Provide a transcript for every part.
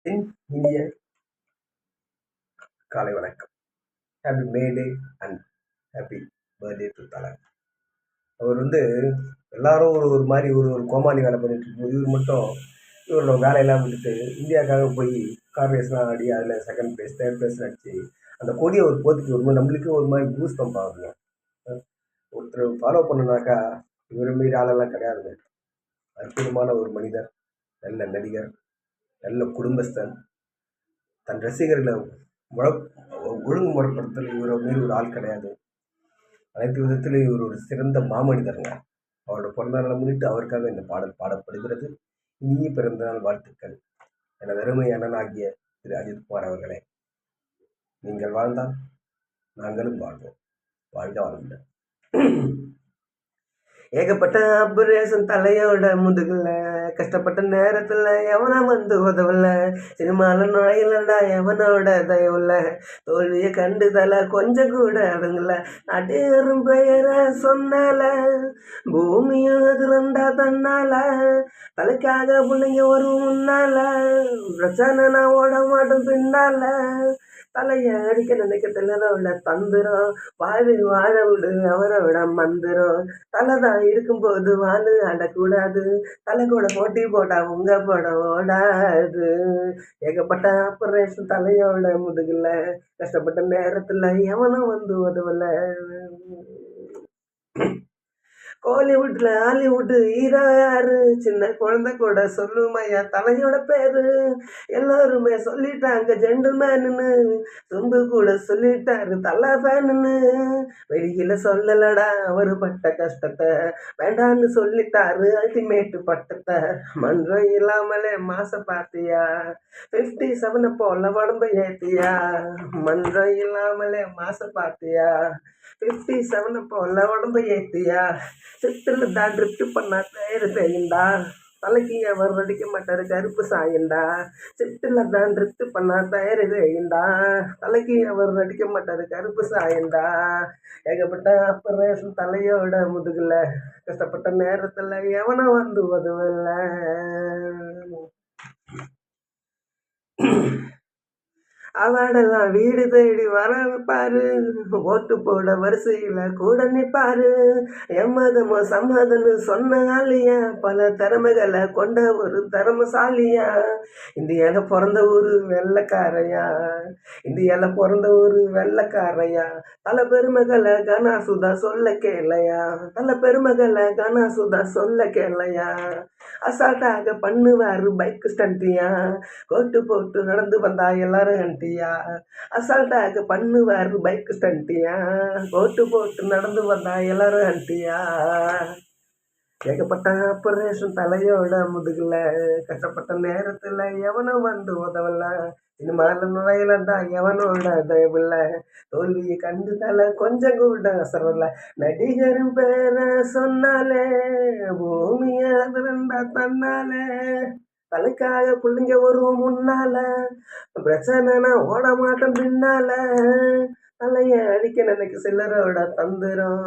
என் இனிய காலை வணக்கம். Happy மேடே and happy birthday to தலை. அவர் எல்லாரும் ஒரு மாதிரி ஒரு கோமாளி வேலை பண்ணிட்டு இருக்கும்போது இவர் மட்டும் இவரோட வேலையெல்லாம் விட்டுட்டு இந்தியாவுக்காக போய் கார் ரேஸ்லாம் ஆடி அதில் செகண்ட் ப்ரைஸ் தேர்ட் ப்ரைஸ் அடிச்சு அந்த கொடியை ஒரு போத்திட்டு வரும்போது நம்மளுக்கு ஒரு மாதிரி பூஸ் பம்ப் ஆகுங்க. ஒருத்தர் ஃபாலோ பண்ணுனாக்கா இவர் மாரி ஆளெல்லாம் கிடையாதுங்க. அற்புதமான ஒரு மனிதர், நல்ல நடிகர், நல்ல குடும்பஸ்தன், தன் ரசிகர்களை ஒழுங்குமுறைப்படுத்தல் இவரை மாரி ஒரு ஆள் கிடையாது. அனைத்து விதத்திலும் இவர் ஒரு சிறந்த மாமனிதருங்க. அவரோட பிறந்த நாளை முன்னிட்டு அவருக்காக இந்த பாடல் பாடப்படுகிறது. இனிய பிறந்தநாள் வாழ்த்துக்கள். எனது அருமை அண்ணனாகிய திரு அஜித்குமார் அவர்களே, நீங்கள் வாழ்ந்தால் நாங்களும் வாழ்வோம். வாழ்க வளமுடன். ஏகப்பட்ட ஆபரேஷன் தலையோட முதுகுல கஷ்டப்பட்ட நேரத்துல எவனா உதவல, சினிமால நுழையலடா எவனோட தயவுல, தோல்வியை கண்டு தலை கொஞ்சம் கூட அடங்கல, அடேறும் பெயர சொன்னால பூமியும் அதுலண்டா தன்னால, தலைக்காக பிள்ளைங்க வரும் முன்னால, பிரச்சனை நான் ஓட மாட்டோம் பின்னால, தலைய அடிக்க நினைக்க திணறோட தந்துரும், வாழ விடு அவரோட மந்திரம், தலைதான் இருக்கும்போது வாழு அடக்கூடாது, தலை கூட போட்டி போட்டா உங்க படம் ஓடாது. ஏகப்பட்ட ஆபரேஷன் தலையோட முதுகுல கஷ்டப்பட்ட நேரத்துல எவனும் உதவல. கோலிவுட்ல ஹாலிவுட் ஹீரோ யாரு, சின்ன குழந்தை கூட சொல்லுமையா தலையோட பேரு, எல்லாருமே சொல்லிட்டாங்க ஜென்டில்மேனு, சொம்பு கூட சொல்லிட்டாரு தலை ஃபேனுன்னு, வெளியில சொல்லலடா அவரு பட்ட கஷ்டத்தை, வேண்டான்னு சொல்லிட்டாரு அல்டிமேட்டு பட்டத்தை, மன்றம் இல்லாமலே மாச பார்த்தியா, 57 போல உடம்ப ஏத்தியா, மன்றம் இல்லாமலே மாச பார்த்தியா, 57 போல உடம்ப ஏத்தியா, சித்துல தான் ட்ரிப்ட் பண்ணா தயிர் செய்யுண்டா, தலைக்கு அவர் அடிக்க மாட்டாரு கருப்பு சாயண்டா, சித்துல தான் ட்ரிப்ட் பண்ணா தயிர் செய்யுண்டா, தலைக்கு அவர் அடிக்க மாட்டாரு கருப்பு சாயண்டா. ஏகப்பட்ட ஆபரேஷன் தலையோட முதுகுல கஷ்டப்பட்ட நேரத்துல எவனை உதவல. அவார்டெல்லாம் வீடு தேடி வர பாரு, ஓட்டு போட வரிசையில கூட நிப்பாரு, எம்மதமோ சம்மதன்னு சொன்ன ஆளியா, பல திறமைகளை கொண்ட ஒரு திறமசாலியா, இந்தியால பிறந்த ஒரு வெள்ளக்காரையா, இந்தியால பிறந்த ஒரு வெள்ளக்காரையா, தல பெருமகளை கனா சுதா சொல்ல கேளையா, தல பெருமகளை கனா சுதா சொல்ல கேளையா, அசால்ட்டாக பண்ணுவாரு பைக் ஸ்டண்டியா, கோட்டு போட்டு நடந்து வந்தா எல்லாரும் ஹண்டியா, அசால்ட்டாக பண்ணுவாரு பைக் ஸ்டண்டியா, கோட்டு போட்டு நடந்து வந்தா எல்லாரும் ஹண்டியா. ஏகப்பட்ட ஆபரேஷன் தலையோட முதுகுல கஷ்டப்பட்ட நேரத்துல எவனும் உதவல, சினிமால நுழையலண்டா எவனோட தயவுல, தோல்வியை கண்டு தலை கொஞ்சம் கூட அசரல, நடிகரும் பேர சொன்னாலே பூமிய அதுலண்டா தன்னாலே, தலைக்காக பிள்ளைங்க வரும் முன்னால, பிரச்சனைனா ஓட மாட்டோம் பின்னால, தலைய அடிக்க நினைக்க சிலரோட தந்துரும்,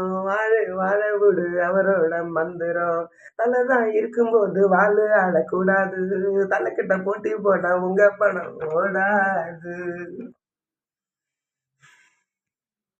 வாழ விடு அவரோட மந்திரம், தலைதான் இருக்கும்போது வாழு ஆடக்கூடாது, தலைக்கிட்ட போட்டி போட உங்க படம் ஓடாது.